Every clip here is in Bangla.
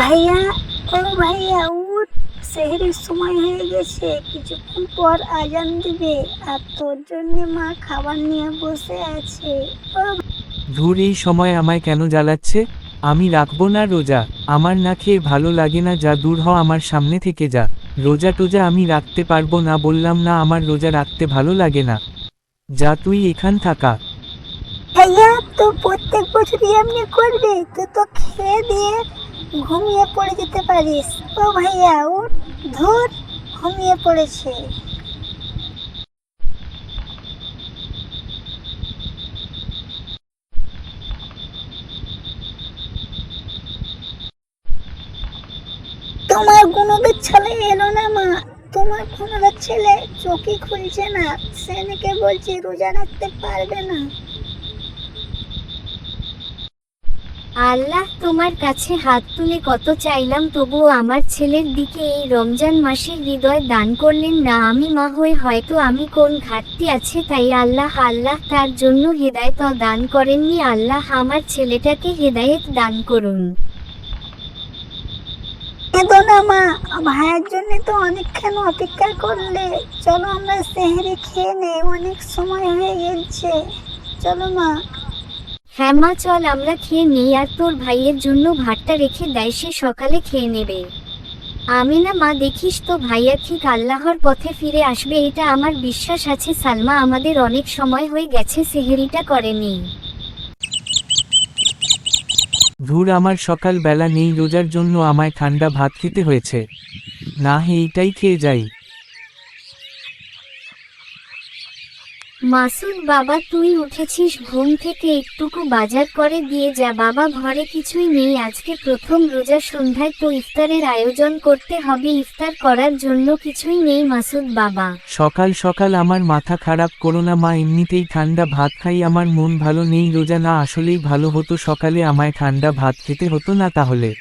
ভাইয়া, ও ভাইয়া উঠ, সেহরির সময় হয়ে গেছে, কিছুক্ষণ পর আজান দিবে। আর তোর জন্য মা খাবার নিয়ে বসে আছে। ও ধুর, এই সময় আমায় কেন জ্বালাচ্ছে? আমি রাখবো না রোজা। আমার না খেয়ে ভালো লাগে না, যা দূর হ আমার সামনে থেকে যা। রোজা টোজা আমি রাখতে পারবো না, বললাম না আমার রোজা রাখতে ভালো লাগে না। যা তুই এখান থাকা। ভাইয়া, তো প্রত্যেক বছরই এমনি করবে? তুই তো খেয়ে দিয়ে ঘুমিয়ে পড়ে যেতে পারিস। ও ভাইয়া উঠ, ধুর, ঘুমিয়ে পড়েছে। তোমার গুণবের ছেলে এলো না মা? তোমার গুণবের ছেলে চোখই খুলছে না, সে নাকি বলছে রোজা রাখতে পারবে না। আল্লাহ, তোমার কাছে হাত তুলে কত চাইলাম, তবুও আমার ছেলের দিকে এই রমজান মাসের হৃদয় দান করলেন না। আমি মা হয়ে হয়তো আমি কোন ঘাটতি আছে, তাই আল্লাহ আল্লাহ তার জন্য হেদায়েত দান করেননি। আল্লাহ আমার ছেলেটাকে হেদায়েত দান করুন। কেঁদো না মা, ভাইয়ের জন্য তো অনেকক্ষণ অপেক্ষা করলে। চলো আমরা সেহরি খেয়ে নেই, অনেক সময় হয়ে গেছে। চলো মা। হ্যাঁ মা, চল আমরা খেয়ে নেই, আর তোর ভাইয়ের জন্য ভাতটা রেখে দেয়, সে সকালে খেয়ে নেবে। আমি না মা, দেখিস তো ভাইয়া ঠিক আল্লাহর পথে ফিরে আসবে, এটা আমার বিশ্বাস আছে। সালমা, আমাদের অনেক সময় হয়ে গেছে সেহরিটা করেনি। ধুর, আমার সকাল বেলা নেই, রোজার জন্য আমায় ঠান্ডা ভাত খেতে হয়েছে। না হে, এইটাই খেয়ে যাই। মাসুদ বাবা, তুই উঠেছিস ঘুম থেকে, একটুকু বাজার করে দিয়ে যা বাবা, ঘরে কিছুই নেই, আজকে প্রথম রোজা, সন্ধ্যায় তো ইফতারের আয়োজন করতে হবে, ইফতার করার জন্য কিছুই নেই মাসুদ বাবা। সকাল সকাল আমার মাথা খারাপ করো না মা, এমনিতেই ঠান্ডা ভাত খাই, আমার মন ভালো নেই। রোজা না আসলেই ভালো হতো, সকালে আমায় ঠান্ডা ভাত খেতে হতো না তাহলে।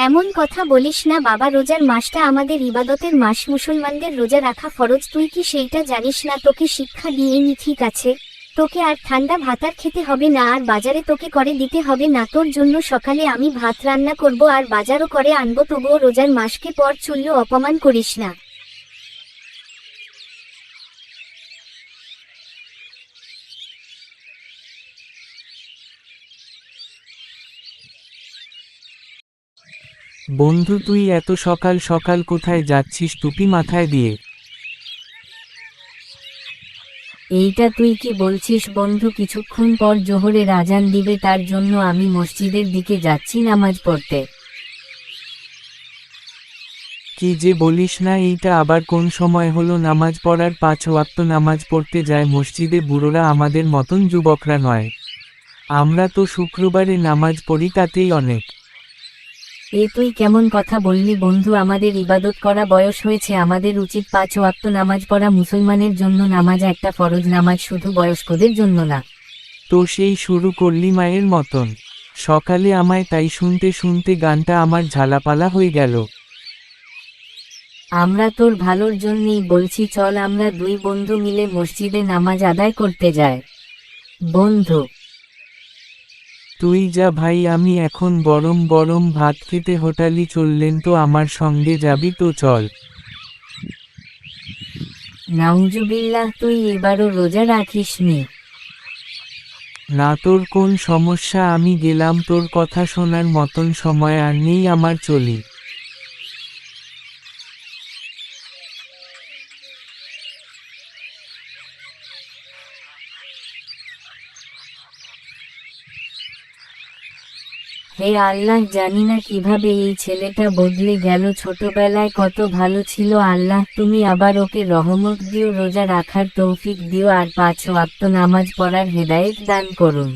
এমন কথা বলিস না বাবা, রোজার মাসটা আমাদের ইবাদতের মাস, মুসলমানদের রোজা রাখা ফরজ, তুই কি সেইটা জানিস না? তোকে শিক্ষা দিয়েনি, ঠিক আছে? তোকে আর ঠান্ডা ভাত আর খেতে হবে না, আর বাজারে তোকে করে দিতে হবে না। তোর জন্য সকালে আমি ভাত রান্না করব আর বাজারও করে আনবো, তবুও রোজার মাসকে পর চুল্ল অপমান করিস না। বন্ধু, তুই এত সকাল সকাল কোথায় যাচ্ছিস টুপি মাথায় দিয়ে? এইটা তুই কি বলছিস বন্ধু? কিছুক্ষণ পর জোহরের আজান দিবে, তার জন্য আমি মসজিদের দিকে যাচ্ছি নামাজ পড়তে। কি যে বলিস না, এইটা আবার কোন সময় হলো নামাজ পড়ার? 5 ওয়াক্ত নামাজ পড়তে যায় মসজিদে বুড়োরা, আমাদের মতন যুবকরা নয়। আমরা তো শুক্রবারে নামাজ পড়ি, তাতেই অনেক। এ তুই কেমন কথা বললি বন্ধু? আমাদের ইবাদত করা বয়স হয়েছে, আমাদের উচিত 5 ওয়াক্ত নামাজ পড়া। মুসলমানের জন্য নামাজ একটা ফরজ নামাজ, শুধু বয়স্কদের জন্য না। তো সেই শুরু করলি মায়ের মতন। সকালে আমায় তাই শুনতে শুনতে গানটা আমার ঝালাপালা হয়ে গেল। আমরা তোর ভালোর জন্যই বলছি, চল আমরা দুই বন্ধু মিলে মসজিদে নামাজ আদায় করতে যাই। বন্ধু, তুই যা ভাই, আমি এখন গরম গরম ভাত খেতে হোটেলে চললেন, তো আমার সঙ্গে যাবি তো? চল। নাউজুবিল্লাহ, তুই এবারও রোজা রাখিসনি? না, তোর কোন সমস্যা? আমি গেলাম, তোর কথা শোনার মতন সময় আর নেই আমার, চলি। হে আল্লাহ, জানি না কিভাবে এই ছেলেটা বদলে গেল, ছোটবেলায় কত ভালো ছিল। আল্লাহ, তুমি আবার ওকে রহমত দিও, রোজা রাখার তৌফিক দিও, আর 5 ওয়াক্ত নামাজ পড়ার হেদায়েত দান করুন।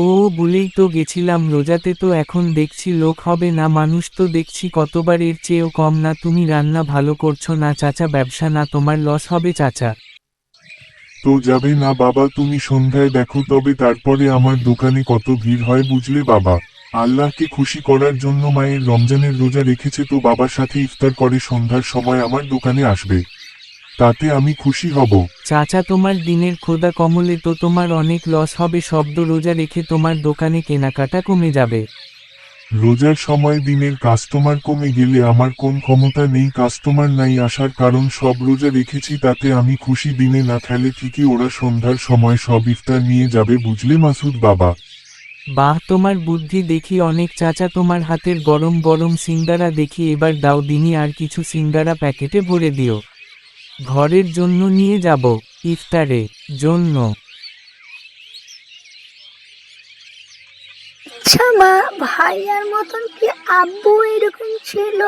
ও, ভুলেই তো গেছিলাম, রোজাতে তো এখন দেখছি লোক হবে না, মানুষ তো দেখছি কতবার, এর চেয়েও কম না। তুমি রান্না ভালো করছো না চাচা, ব্যবসা না তোমার লস হবে চাচা। তো যাবে না বাবা, তুমি সন্ধ্যায় দেখো তবে, তারপরে আমার দোকানে কত ভিড় হয় বুঝলে বাবা। আল্লাহকে খুশি করার জন্য মায়ের রমজানের রোজা রেখেছে, তো বাবার সাথে ইফতার করে সন্ধ্যার সময় আমার দোকানে আসবে। তাতে আমি খুশি হব। চাচা, তোমার দিনের খোদা কমলে তো তোমার অনেক লস হবে। শব্দ রোজা রেখে তোমার দোকানে কেনাকাটা কমে যাবে। রোজার সময় দিনের কাস্টমার কমে গেলে আমার কোন ক্ষমতা নেই কাস্টমার নাই আসার, কারণ সব রোজা রেখেছি, তাতে আমি খুশি। দিনে না খেলে ঠিকই ওরা সন্ধ্যার সময় সব ইফতার নিয়ে যাবে, বুঝলে মাসুদ বাবা? বাহ, তোমার বুদ্ধি দেখি অনেক চাচা। তোমার হাতের গরম গরম সিঙ্গারা দেখি এবার দাও দিনি, আর কিছু সিঙ্গারা প্যাকেটে ভরে দিও। ঘরের জন্য নিয়ে যাব, ইফতারে জন্য। আচ্ছা মা, ভাইয়ার মতন কি আব্বু এরকম ছিল?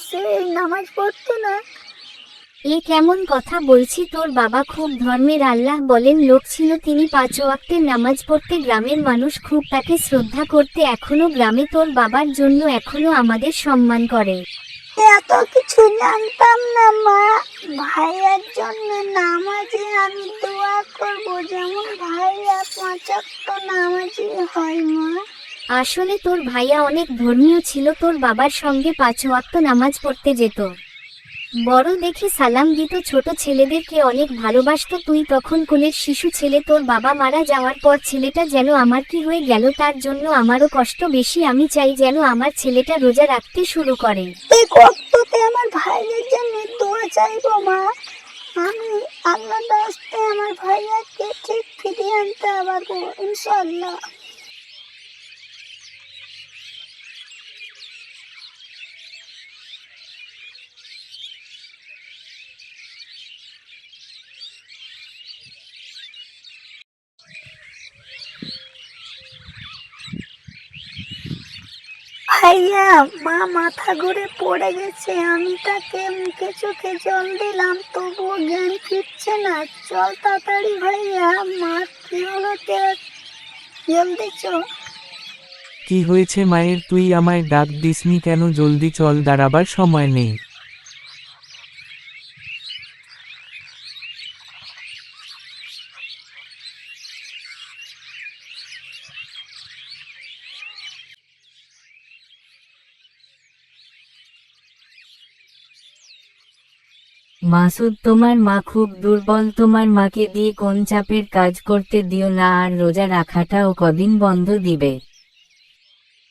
সে নামাজ পড়তো না? এ কেমন কথা বলছি? তোর বাবা খুব ধর্মের, আল্লাহ বলেন লোক ছিল। তিনি 5 ওয়াক্তের নামাজ পড়তে, গ্রামের মানুষ খুব তাকে শ্রদ্ধা করতে। এখনো গ্রামে তোর বাবার জন্য এখনো আমাদের সম্মান করে। এত কিছু জানতাম না মা। ভাইয়ার জন্য নামাজে আমি দোয়া করব, যেমন ভাইয়া 5 ওয়াক্ত নামাজি হয় মা। আসলে তোর ভাইয়া অনেক ধর্মীয় ছিল, তোর বাবার সঙ্গে 5 ওয়াক্ত নামাজ পড়তে যেত, বড় দেখে সালাম দিত, ছোট ছেলেদেরকে অনেক ভালোবাসতো। তুই তখন কোলের শিশু ছেলে, তোর বাবা মারা যাওয়ার পর ছেলেটা যেন আমার কি হয়ে গেল, তার জন্য আমারও কষ্ট বেশি। আমি চাই যেন আমার ছেলেটা রোজা রাখতে শুরু করে। এই কষ্টতে আমার ভাইয়ের জন্য দোয়া চাইবো মা। আমি আল্লাহর রাস্তে আমার ভাইয়াকে ঠিক ফিরিয়ে আনতে পারবো ইনশাআল্লাহ। ভাইয়া, মা মাথা ঘুরে পড়ে গেছে। আমি তাকে মুখে চোখে জল দিলাম, তবুও জ্ঞান ফিরছে না। চল তাড়াতাড়ি ভাইয়া, মা কি হলো জলদি চল। কি হয়েছে মায়ের? তুই আমায় ডাক দিসনি কেন? জলদি চল, দাঁড়াবার সময় নেই। মাসুদ, তোমার মা খুব দুর্বল, তোমার মাকে দিয়ে কোন চাপের কাজ করতে দিও না, আর রোজা রাখাটাও কদিন বন্ধ দিবে।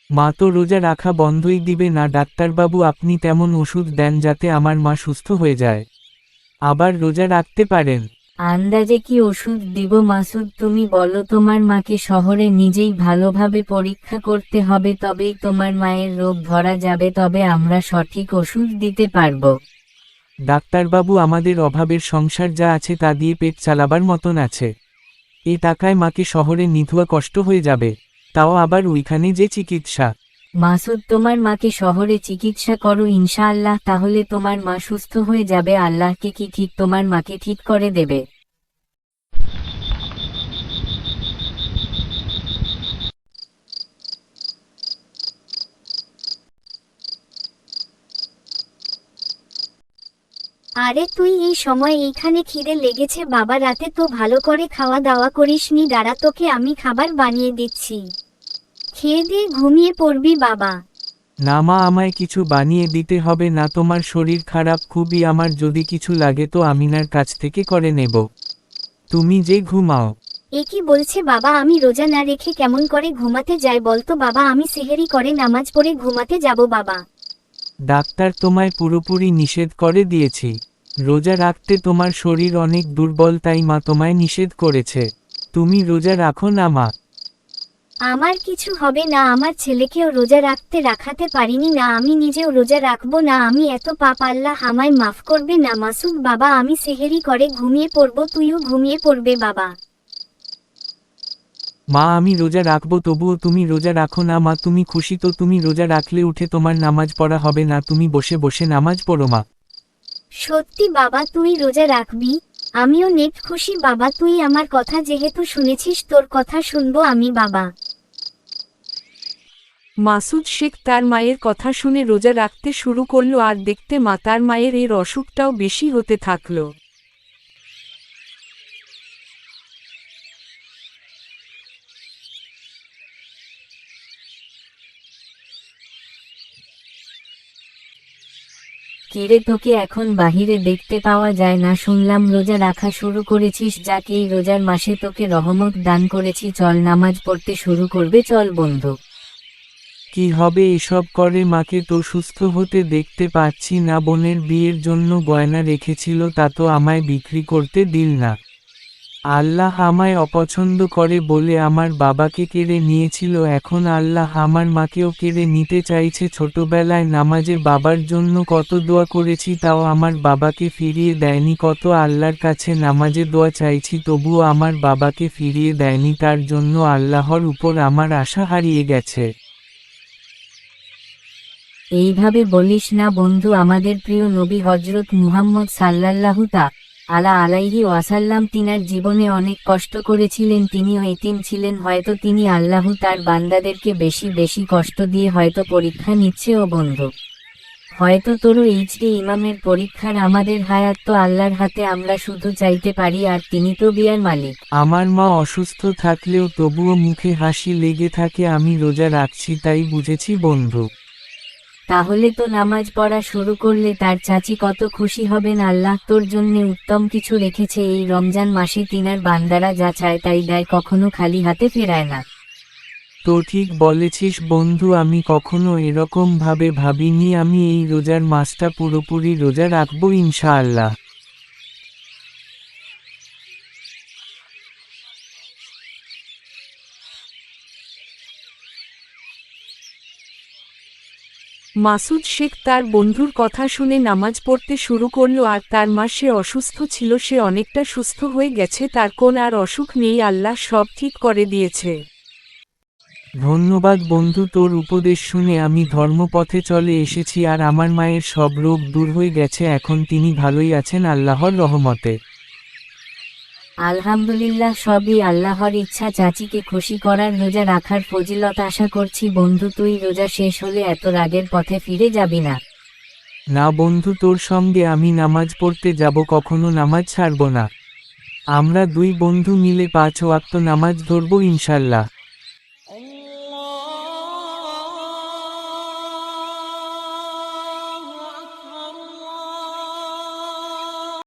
মা তো রোজা রাখা বন্ধই দিবে না ডাক্তারবাবু। আপনি তেমন ওষুধ দেন যাতে আমার মা সুস্থ হয়ে যায়, আবার রোজা রাখতে পারেন। আন্দাজে কি ওষুধ দিব মাসুদ? তুমি বলো। তোমার মাকে শহরে নিজেই ভালোভাবে পরীক্ষা করতে হবে, তবেই তোমার মায়ের রোগ ধরা যাবে, তবে আমরা সঠিক ওষুধ দিতে পারবো। ডাক্তারবাবু, আমাদের অভাবের সংসার যা আছে তা দিয়ে পেট চালাবার মতন আছে। এ টাকায় মাকে শহরে নিধুয়া কষ্ট হয়ে যাবে, তাও আবার ওইখানে যে চিকিৎসা। মাসুদ, তোমার মাকে শহরে চিকিৎসা করো ইনশাআল্লাহ, তাহলে তোমার মা সুস্থ হয়ে যাবে। আল্লাহকে কি ঠিক তোমার মাকে ঠিক করে দেবে। আরে তুই এই সময় এইখানে? খিদে লেগেছে বাবা, রাতে তো ভালো করে খাওয়া দাওয়া করিসনি। দাঁড়া, তোকে আমি খাবার বানিয়ে দিচ্ছি, খেয়ে দিয়ে ঘুমিয়ে পড়বি বাবা। না মা, আমায় কিছু বানিয়ে দিতে হবে না। তোমার শরীর খারাপ খুবই, আমার যদি কিছু লাগে তো আমিনার কাছ থেকে করে নেব। তুমি যে ঘুমাও। এ কি বলছে বাবা? আমি রোজা না রেখে কেমন করে ঘুমাতে যাই বলতো বাবা? আমি সেহেরি করে নামাজ পড়ে ঘুমাতে যাব বাবা। ডাক্তার তোমায় পুরোপুরি নিষেধ করে দিয়েছি। রোজা রাখতে তোমার শরীর অনেক দুর্বল, তাই মা তোমায় নিষেধ করেছে। তুমি রোজা রাখো না মা। আমার কিছু হবে না, আমার ছেলেকেও রোজা রাখাতে পারিনি না, আমি নিজেও রোজা রাখবো না। আমি এত পাপ, আল্লাহ আমায় মাফ করবে না। মাসুদ বাবা, আমি সেহেরি করে ঘুমিয়ে পড়বো, তুইও ঘুমিয়ে পড়বে বাবা। মা, আমি রোজা রাখবো, তবুও তুমি রোজা রাখো না মা। তুমি খুশি তো? তুমি রোজা রাখলে উঠে তোমার নামাজ পড়া হবে না, তুমি বসে বসে নামাজ পড়ো মা। সত্যি বাবা, তুই রোজা রাখবি? আমিও নেক খুশি বাবা। তুই আমার কথা যেহেতু শুনেছিস, তোর কথা শুনবো আমি বাবা। মাসুদ শেখ তার মায়ের কথা শুনে রোজা রাখতে শুরু করলো, আর দেখতে মা তার মায়ের এর অসুখটাও বেশি হতে থাকলো। কিরে তোকে এখন বাহিরে দেখতে পাওয়া যায় না, শুনলাম রোজা রাখা শুরু করেছিস, যাকে এই রোজার মাসে তোকে রহমত দান করেছি, চল নামাজ পড়তে শুরু করবে, চল বন্ধু। কি হবে এসব করে, মাকে তো সুস্থ হতে দেখতে পাচ্ছি না, বোনের বিয়ের জন্য গয়না রেখেছিল তা তো আমায় বিক্রি করতে দিল না। আল্লাহ আমায় অপছন্দ করে বলে আমার বাবাকে কেড়ে নিয়েছিল, এখন আল্লাহ আমার মাকেও কেড়ে নিতে চাইছে। ছোটবেলায় নামাজে বাবার জন্য কত দোয়া করেছি, তাও আমার বাবাকে ফিরিয়ে দেয়নি, কত আল্লাহর কাছে নামাজে দোয়া চাইছি তবুও আমার বাবাকে ফিরিয়ে দেয়নি, তার জন্য আল্লাহর উপর আমার আশা হারিয়ে গেছে। এইভাবে বলিস না বন্ধু, আমাদের প্রিয় নবী হজরত মুহাম্মদ সাল্লাল্লাহু আলাইহি ওয়াসাল্লাম তিনার জীবনে অনেক কষ্ট করেছিলেন, তিনিও এতিম ছিলেন, হয়তো তিনি আল্লাহ তার বান্দাদেরকে বেশি বেশি কষ্ট দিয়ে হয়তো পরীক্ষা নিচ্ছে। ও বন্ধু, হয়তো তোরও এইচডি ইমামের পরীক্ষার আমাদের হায়াত তো আল্লাহর হাতে, আমরা শুধু চাইতে পারি আর তিনি তো বিয়ার মালিক। আমার মা অসুস্থ থাকলেও তবুও মুখে হাসি লেগে থাকে, আমি রোজা রাখছি তাই বুঝেছি বন্ধু। তাহলে তো নামাজ পড়া শুরু করলে তার চাচি কত খুশি হবেন। আল্লাহ তোর জন্যে উত্তম কিছু রেখেছে, এই রমজান মাসে তিনার বান্দারা যা চায় তাই দেয়, কখনো খালি হাতে ফেরায় না। তো ঠিক বলেছিস বন্ধু, আমি কখনো এরকম ভাবে ভাবিনি, আমি এই রোজার মাসটা পুরোপুরি রোজা রাখবো ইনশাআল্লাহ। মাসুদ শেখ তার বন্ধুর কথা শুনে নামাজ পড়তে শুরু করলো, আর তার মা সে অসুস্থ ছিল সে অনেকটা সুস্থ হয়ে গেছে, তার কোন আর অসুখ নেই, আল্লাহ সব ঠিক করে দিয়েছে। ধন্যবাদ বন্ধু, তোর উপদেশ শুনে আমি ধর্মপথে চলে এসেছি আর আমার মায়ের সব রোগ দূর হয়ে গেছে, এখন তিনি ভালোই আছেন আল্লাহর রহমতে। আলহামদুলিল্লাহ, সবই আল্লাহর ইচ্ছা। চাচিকে খুশি করার রোজা রাখার ফজিলত আশা করছি। বন্ধু, তুই রোজা শেষ হলে এত রাগের পথে ফিরে যাবি না। না বন্ধু, তোর সঙ্গে আমি নামাজ পড়তে যাব, কখনো নামাজ ছাড়ব না। আমরা দুই বন্ধু মিলে 5 ওয়াক্ত নামাজ ধরব ইনশাল্লাহ।